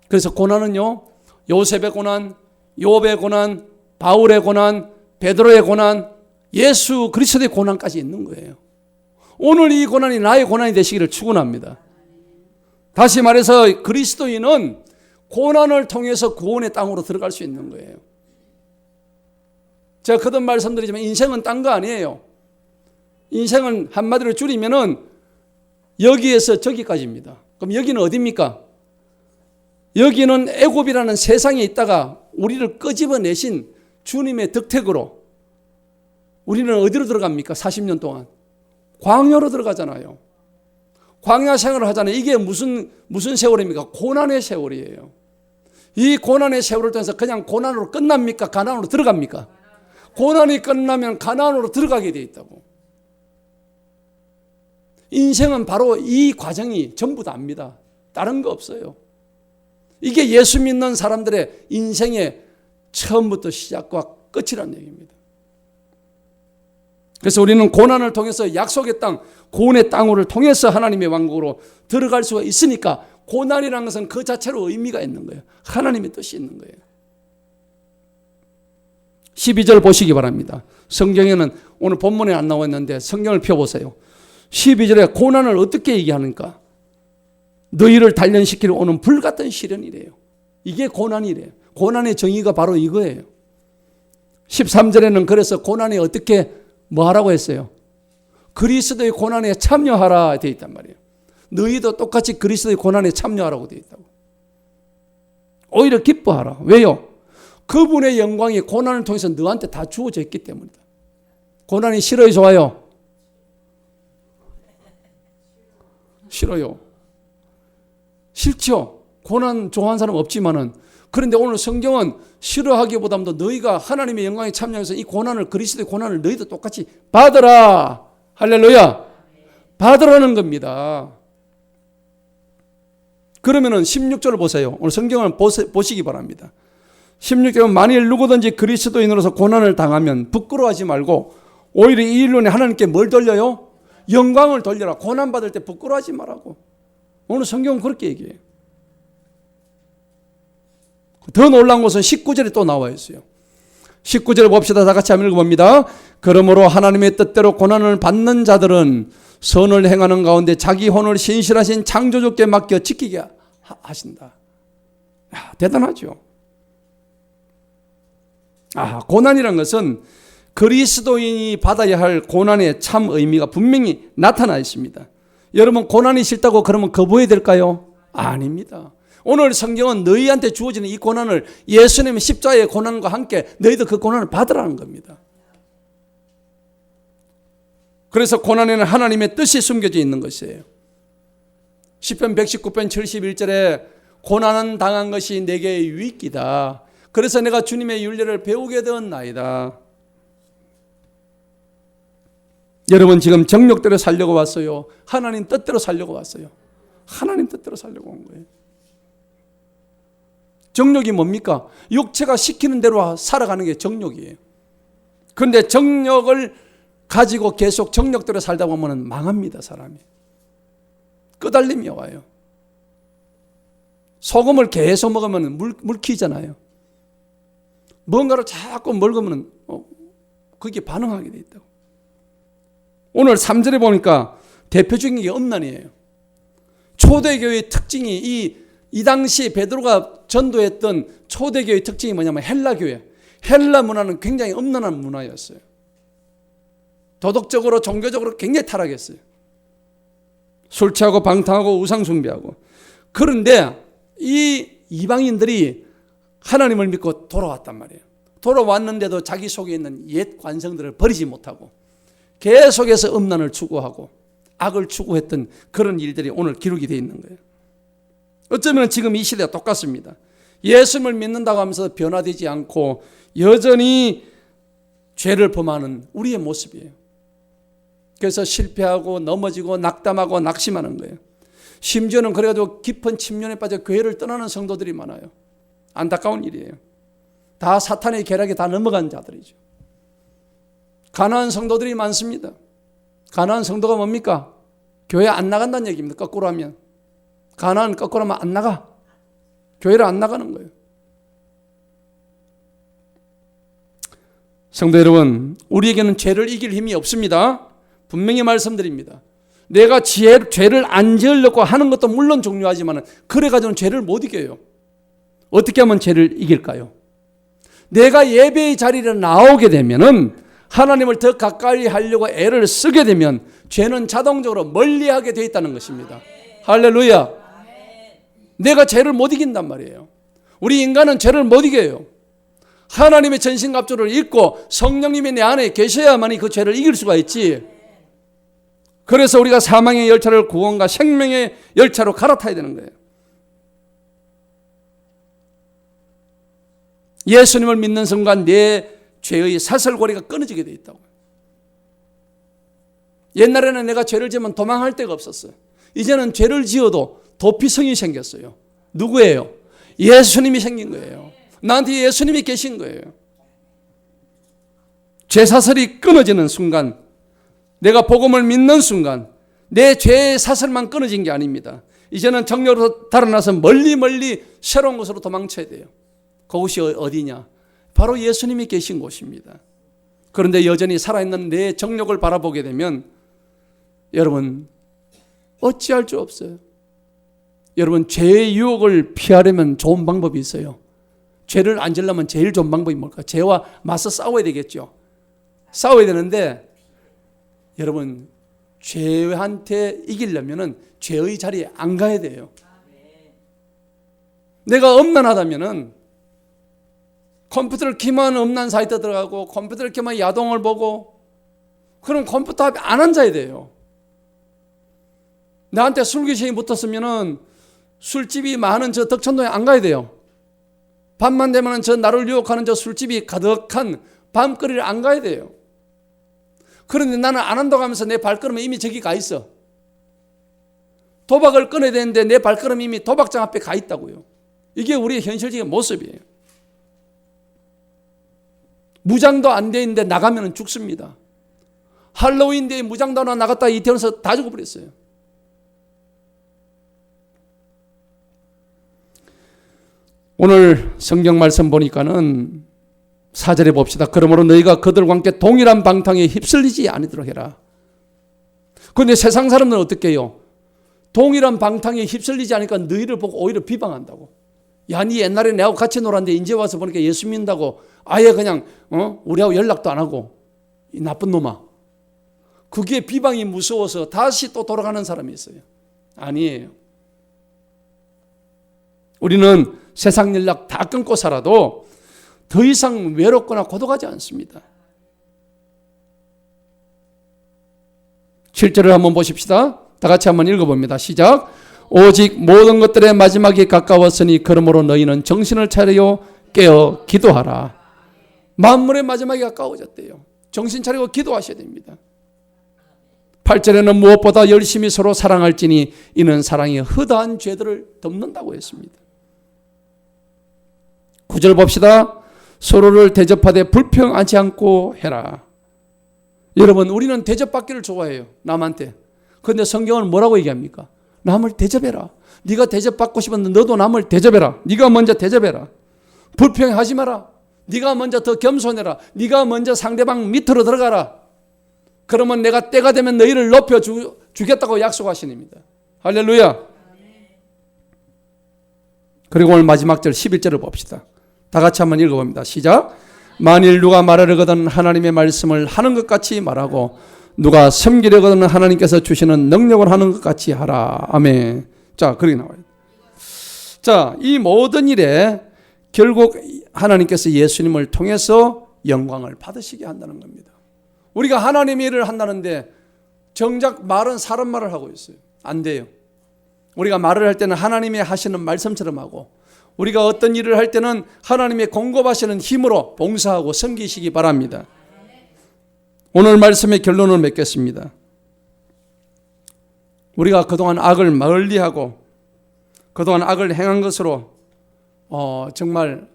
그래서 고난은요, 요셉의 고난, 욥의 고난, 바울의 고난, 베드로의 고난, 예수 그리스도의 고난까지 있는 거예요. 오늘 이 고난이 나의 고난이 되시기를 축원합니다. 다시 말해서 그리스도인은 고난을 통해서 구원의 땅으로 들어갈 수 있는 거예요. 제가 거듭 말씀드리지만 인생은 딴 거 아니에요. 인생은 한마디로 줄이면은 여기에서 저기까지입니다. 그럼 여기는 어디입니까? 여기는 애굽이라는 세상에 있다가 우리를 끄집어내신 주님의 덕택으로 우리는 어디로 들어갑니까? 40년 동안 광야로 들어가잖아요. 광야 생활을 하잖아요. 이게 무슨 세월입니까? 고난의 세월이에요. 이 고난의 세월을 통해서 그냥 고난으로 끝납니까? 가나안으로 들어갑니까? 고난이 끝나면 가나안으로 들어가게 돼 있다고. 인생은 바로 이 과정이 전부 다입니다. 다른 거 없어요. 이게 예수 믿는 사람들의 인생의 처음부터 시작과 끝이라는 얘기입니다. 그래서 우리는 고난을 통해서 약속의 땅, 구원의 땅으로 통해서 하나님의 왕국으로 들어갈 수가 있으니까 고난이라는 것은 그 자체로 의미가 있는 거예요. 하나님의 뜻이 있는 거예요. 12절 보시기 바랍니다. 성경에는 오늘 본문에 안 나와 있는데 성경을 펴보세요. 12절에 고난을 어떻게 얘기하는가? 너희를 단련시키러 오는 불같은 시련이래요. 이게 고난이래요. 고난의 정의가 바로 이거예요. 13절에는 그래서 고난이 어떻게 뭐하라고 했어요? 그리스도의 고난에 참여하라 되어 있단 말이에요. 너희도 똑같이 그리스도의 고난에 참여하라고 되어 있다고. 오히려 기뻐하라. 왜요? 그분의 영광이 고난을 통해서 너한테 다 주어져 있기 때문이다. 고난이 싫어요, 좋아요? 싫어요. 싫죠. 고난 좋아하는 사람 없지만은, 그런데 오늘 성경은 싫어하기보다도 너희가 하나님의 영광에 참여해서 이 고난을, 그리스도의 고난을 너희도 똑같이 받으라. 할렐루야. 받으라는 겁니다. 그러면은 16절을 보세요. 오늘 성경을 보시기 바랍니다. 16절은 만일 누구든지 그리스도인으로서 고난을 당하면 부끄러워하지 말고 오히려 이 일로 하나님께 뭘 돌려요? 영광을 돌려라. 고난받을 때 부끄러워하지 말라고. 오늘 성경은 그렇게 얘기해요. 더 놀라운 것은 19절에 또 나와 있어요. 19절을 봅시다. 다 같이 한번 읽어봅니다. 그러므로 하나님의 뜻대로 고난을 받는 자들은 선을 행하는 가운데 자기 혼을 신실하신 창조주께 맡겨 지키게 하신다. 야, 대단하죠. 고난이란 것은 그리스도인이 받아야 할 고난의 참 의미가 분명히 나타나 있습니다. 여러분, 고난이 싫다고 그러면 거부해야 될까요? 아닙니다. 오늘 성경은 너희한테 주어지는 이 고난을 예수님의 십자가의 고난과 함께 너희도 그 고난을 받으라는 겁니다. 그래서 고난에는 하나님의 뜻이 숨겨져 있는 것이에요. 시편 119편 71절에 고난은 당한 것이 내게 유익이다. 그래서 내가 주님의 윤례를 배우게 되었나이다. 여러분, 지금 정욕대로 살려고 왔어요? 하나님 뜻대로 살려고 왔어요? 하나님 뜻대로 살려고 온 거예요. 정욕이 뭡니까? 육체가 시키는 대로 살아가는 게 정욕이에요. 그런데 정욕을 가지고 계속 정욕대로 살다 보면 망합니다, 사람이. 끄달림이 와요. 소금을 계속 먹으면 물키잖아요. 뭔가를 자꾸 먹으면 그게 반응하게 돼 있다고. 오늘 3절에 보니까 대표적인 게 음란이에요. 초대교회의 특징이 이 당시 베드로가 전도했던 초대교회의 특징이 뭐냐면 헬라교회. 헬라 문화는 굉장히 음란한 문화였어요. 도덕적으로 종교적으로 굉장히 타락했어요. 술 취하고 방탕하고 우상 숭배하고. 그런데 이 이방인들이 하나님을 믿고 돌아왔단 말이에요. 돌아왔는데도 자기 속에 있는 옛 관성들을 버리지 못하고 계속해서 음란을 추구하고 악을 추구했던 그런 일들이 오늘 기록이 되어 있는 거예요. 어쩌면 지금 이 시대가 똑같습니다. 예수님을 믿는다고 하면서 변화되지 않고 여전히 죄를 범하는 우리의 모습이에요. 그래서 실패하고 넘어지고 낙담하고 낙심하는 거예요. 심지어는 그래가지고 깊은 침륜에 빠져 교회를 떠나는 성도들이 많아요. 안타까운 일이에요. 다 사탄의 계략에 다 넘어간 자들이죠. 가난한 성도들이 많습니다. 가난한 성도가 뭡니까? 교회 안 나간다는 얘기입니다. 거꾸로 하면. 가난한 거꾸로 하면 안 나가. 교회를 안 나가는 거예요. 성도 여러분, 우리에게는 죄를 이길 힘이 없습니다. 분명히 말씀드립니다. 내가 죄를 안 지으려고 하는 것도 물론 중요하지만 그래가지고는 죄를 못 이겨요. 어떻게 하면 죄를 이길까요? 내가 예배의 자리에 나오게 되면은 하나님을 더 가까이 하려고 애를 쓰게 되면 죄는 자동적으로 멀리하게 되어 있다는 것입니다. 할렐루야. 내가 죄를 못 이긴단 말이에요. 우리 인간은 죄를 못 이겨요. 하나님의 전신갑주를 입고 성령님이 내 안에 계셔야만이 그 죄를 이길 수가 있지. 그래서 우리가 사망의 열차를 구원과 생명의 열차로 갈아타야 되는 거예요. 예수님을 믿는 순간 내 죄의 사슬고리가 끊어지게 돼 있다고. 옛날에는 내가 죄를 지으면 도망할 데가 없었어요. 이제는 죄를 지어도 도피성이 생겼어요. 누구예요? 예수님이 생긴 거예요. 나한테 예수님이 계신 거예요. 죄사슬이 끊어지는 순간, 내가 복음을 믿는 순간 내 죄의 사슬만 끊어진 게 아닙니다. 이제는 정욕으로 달아나서 멀리 새로운 곳으로 도망쳐야 돼요. 그곳이 어디냐? 바로 예수님이 계신 곳입니다. 그런데 여전히 살아있는 내 정욕을 바라보게 되면 여러분 어찌할 수 없어요. 여러분 죄의 유혹을 피하려면 좋은 방법이 있어요. 죄를 안 지려면 제일 좋은 방법이 뭘까? 죄와 맞서 싸워야 되겠죠. 싸워야 되는데 여러분 죄한테 이기려면 죄의 자리에 안 가야 돼요. 내가 엄난하다면 컴퓨터를 키면 음란 사이트 들어가고 컴퓨터를 키면 야동을 보고, 그럼 컴퓨터 앞에 안 앉아야 돼요. 나한테 술귀신이 붙었으면 술집이 많은 저 덕천동에 안 가야 돼요. 밤만 되면 저 나를 유혹하는 저 술집이 가득한 밤거리를 안 가야 돼요. 그런데 나는 안 한다고 하면서 내 발걸음은 이미 저기 가 있어. 도박을 끊어야 되는데 내 발걸음이 이미 도박장 앞에 가 있다고요. 이게 우리의 현실적인 모습이에요. 무장도 안 돼 있는데 나가면 죽습니다. 할로윈데이 무장도 하나 나갔다 이태원에서 다 죽어버렸어요. 오늘 성경 말씀 보니까는 4절에 봅시다. 그러므로 너희가 그들과 함께 동일한 방탕에 휩쓸리지 아니도록 해라. 그런데 세상 사람들은 어떻게 해요? 동일한 방탕에 휩쓸리지 않으니까 너희를 보고 오히려 비방한다고. 야, 니 옛날에 내하고 같이 놀았는데 이제 와서 보니까 예수 믿는다고 아예 그냥 우리하고 연락도 안 하고, 이 나쁜 놈아. 그게 비방이 무서워서 다시 또 돌아가는 사람이 있어요. 아니에요. 우리는 세상 연락 다 끊고 살아도 더 이상 외롭거나 고독하지 않습니다. 7절을 한번 보십시다. 다 같이 한번 읽어봅니다. 시작. 오직 모든 것들의 마지막이 가까웠으니 그러므로 너희는 정신을 차려 깨어 기도하라. 만물의 마지막이 가까워졌대요. 정신 차리고 기도하셔야 됩니다. 8절에는 무엇보다 열심히 서로 사랑할지니 이는 사랑이 허다한 죄들을 덮는다고 했습니다. 9절 봅시다. 서로를 대접하되 불평하지 않고 해라. 여러분, 우리는 대접받기를 좋아해요. 남한테. 그런데 성경은 뭐라고 얘기합니까? 남을 대접해라. 네가 대접받고 싶은데 너도 남을 대접해라. 네가 먼저 대접해라. 불평하지 마라. 네가 먼저 더 겸손해라. 네가 먼저 상대방 밑으로 들어가라. 그러면 내가 때가 되면 너희를 높여주겠다고 약속하시닙니다. 할렐루야. 그리고 오늘 마지막 절 11절을 봅시다. 다 같이 한번 읽어봅니다. 시작. 만일 누가 말하려거든 하나님의 말씀을 하는 것 같이 말하고 누가 섬기려거든 하나님께서 주시는 능력을 하는 것 같이 하라. 아멘. 자, 그렇게 나와요. 자, 이 모든 일에 결국 하나님께서 예수님을 통해서 영광을 받으시게 한다는 겁니다. 우리가 하나님의 일을 한다는데 정작 말은 사람 말을 하고 있어요. 안 돼요. 우리가 말을 할 때는 하나님이 하시는 말씀처럼 하고, 우리가 어떤 일을 할 때는 하나님의 공급하시는 힘으로 봉사하고 섬기시기 바랍니다. 오늘 말씀의 결론을 맺겠습니다. 우리가 그동안 악을 멀리하고 그동안 악을 행한 것으로 정말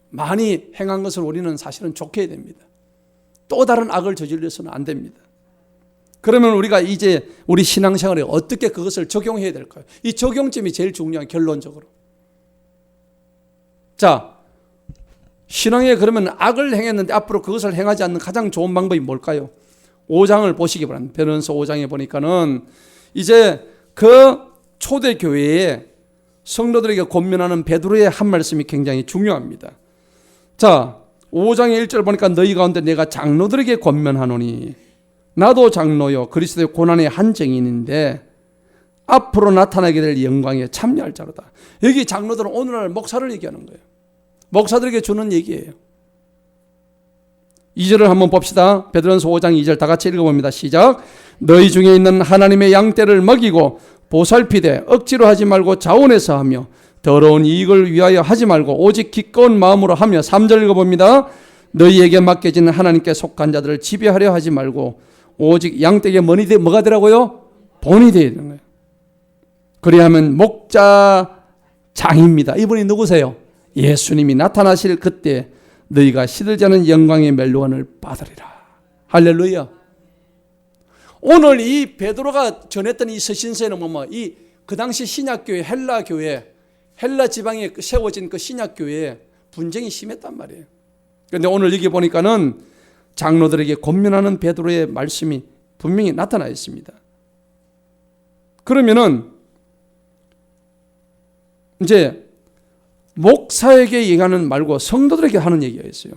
많이 행한 것을 우리는 사실은 좋게 해야 됩니다. 또 다른 악을 저질러서는 안 됩니다. 그러면 우리가 이제 우리 신앙생활에 어떻게 그것을 적용해야 될까요? 이 적용점이 제일 중요한, 결론적으로. 자, 신앙에 그러면 악을 행했는데 앞으로 그것을 행하지 않는 가장 좋은 방법이 뭘까요? 5장을 보시기 바랍니다. 베드로전서 5장에 보니까는 이제 그 초대교회에 성도들에게 권면하는 베드로의 한 말씀이 굉장히 중요합니다. 자, 5장의 1절 보니까 너희 가운데 내가 장로들에게 권면하노니 나도 장로요 그리스도의 고난의 한 증인인데 앞으로 나타나게 될 영광에 참여할 자로다. 여기 장로들은 오늘날 목사를 얘기하는 거예요. 목사들에게 주는 얘기예요. 2절을 한번 봅시다. 베드로전서 5장 2절 다 같이 읽어봅니다. 시작. 너희 중에 있는 하나님의 양떼를 먹이고 보살피되 억지로 하지 말고 자원해서 하며 더러운 이익을 위하여 하지 말고 오직 기꺼운 마음으로 하며 3절 읽어봅니다. 너희에게 맡겨지는 하나님께 속한 자들을 지배하려 하지 말고 오직 양떼에게 뭐가 되라고요? 본이 되어야 되는 거예요. 그리하면 목자장입니다. 이분이 누구세요? 예수님이 나타나실 그때 너희가 시들지 않은 영광의 멸류관을 받으리라. 할렐루야. 오늘 이 베드로가 전했던 이 서신서에는 그 당시 신약교회 헬라 지방에 세워진 그 신약교회에 분쟁이 심했단 말이에요. 그런데 오늘 여기 보니까는 장로들에게 권면하는 베드로의 말씀이 분명히 나타나 있습니다. 그러면은 이제 목사에게 얘기하는 말고 성도들에게 하는 얘기가 있어요.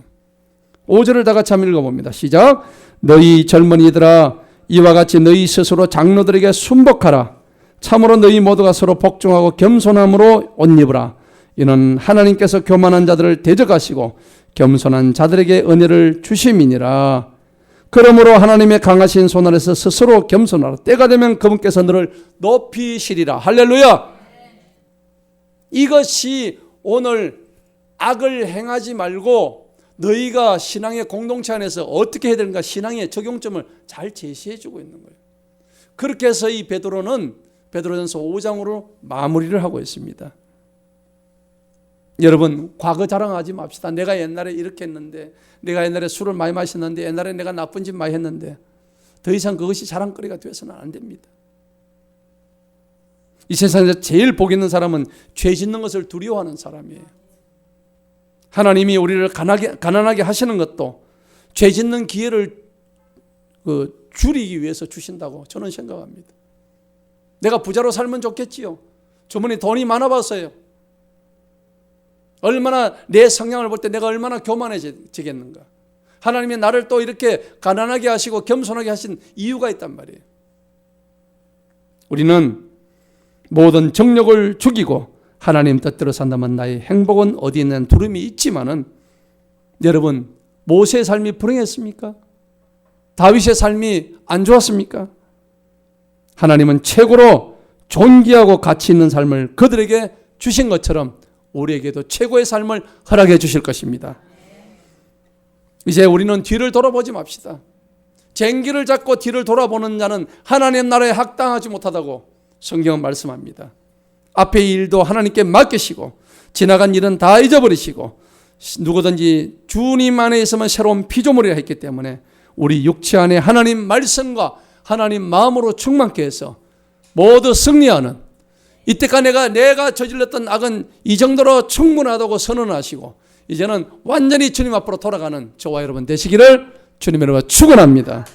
5절을 다 같이 한번 읽어봅니다. 시작. 너희 젊은이들아 이와 같이 너희 스스로 장로들에게 순복하라. 참으로 너희 모두가 서로 복종하고 겸손함으로 옷 입으라. 이는 하나님께서 교만한 자들을 대적하시고 겸손한 자들에게 은혜를 주심이니라. 그러므로 하나님의 강하신 손 아래서 스스로 겸손하라. 때가 되면 그분께서 너를 높이시리라. 할렐루야. 이것이 오늘 악을 행하지 말고 너희가 신앙의 공동체 안에서 어떻게 해야 되는가 신앙의 적용점을 잘 제시해 주고 있는 거예요. 그렇게 해서 이 베드로는 베드로전서 5장으로 마무리를 하고 있습니다. 여러분 과거 자랑하지 맙시다. 내가 옛날에 이렇게 했는데 내가 옛날에 술을 많이 마셨는데 옛날에 내가 나쁜 짓 많이 했는데 더 이상 그것이 자랑거리가 되어서는 안 됩니다. 이 세상에서 제일 복 있는 사람은 죄 짓는 것을 두려워하는 사람이에요. 하나님이 우리를 가난하게 하시는 것도 죄 짓는 기회를 줄이기 위해서 주신다고 저는 생각합니다. 내가 부자로 살면 좋겠지요. 주머니 돈이 많아봤어요. 얼마나 내 성향을 볼 때 내가 얼마나 교만해지겠는가. 하나님이 나를 또 이렇게 가난하게 하시고 겸손하게 하신 이유가 있단 말이에요. 우리는 모든 정욕을 죽이고 하나님 뜻대로 산다면 나의 행복은 어디 있는 두려움이 있지만은 여러분 모세의 삶이 불행했습니까? 다윗의 삶이 안 좋았습니까? 하나님은 최고로 존귀하고 가치 있는 삶을 그들에게 주신 것처럼 우리에게도 최고의 삶을 허락해 주실 것입니다. 이제 우리는 뒤를 돌아보지 맙시다. 쟁기를 잡고 뒤를 돌아보는 자는 하나님 나라에 합당하지 못하다고 성경은 말씀합니다. 앞의 일도 하나님께 맡기시고 지나간 일은 다 잊어버리시고 누구든지 주님 안에 있으면 새로운 피조물이라 했기 때문에 우리 육체 안에 하나님 말씀과 하나님 마음으로 충만케 해서 모두 승리하는 이때까지 내가 저질렀던 악은 이 정도로 충분하다고 선언하시고 이제는 완전히 주님 앞으로 돌아가는 저와 여러분 되시기를 주님의 이름으로 축원합니다.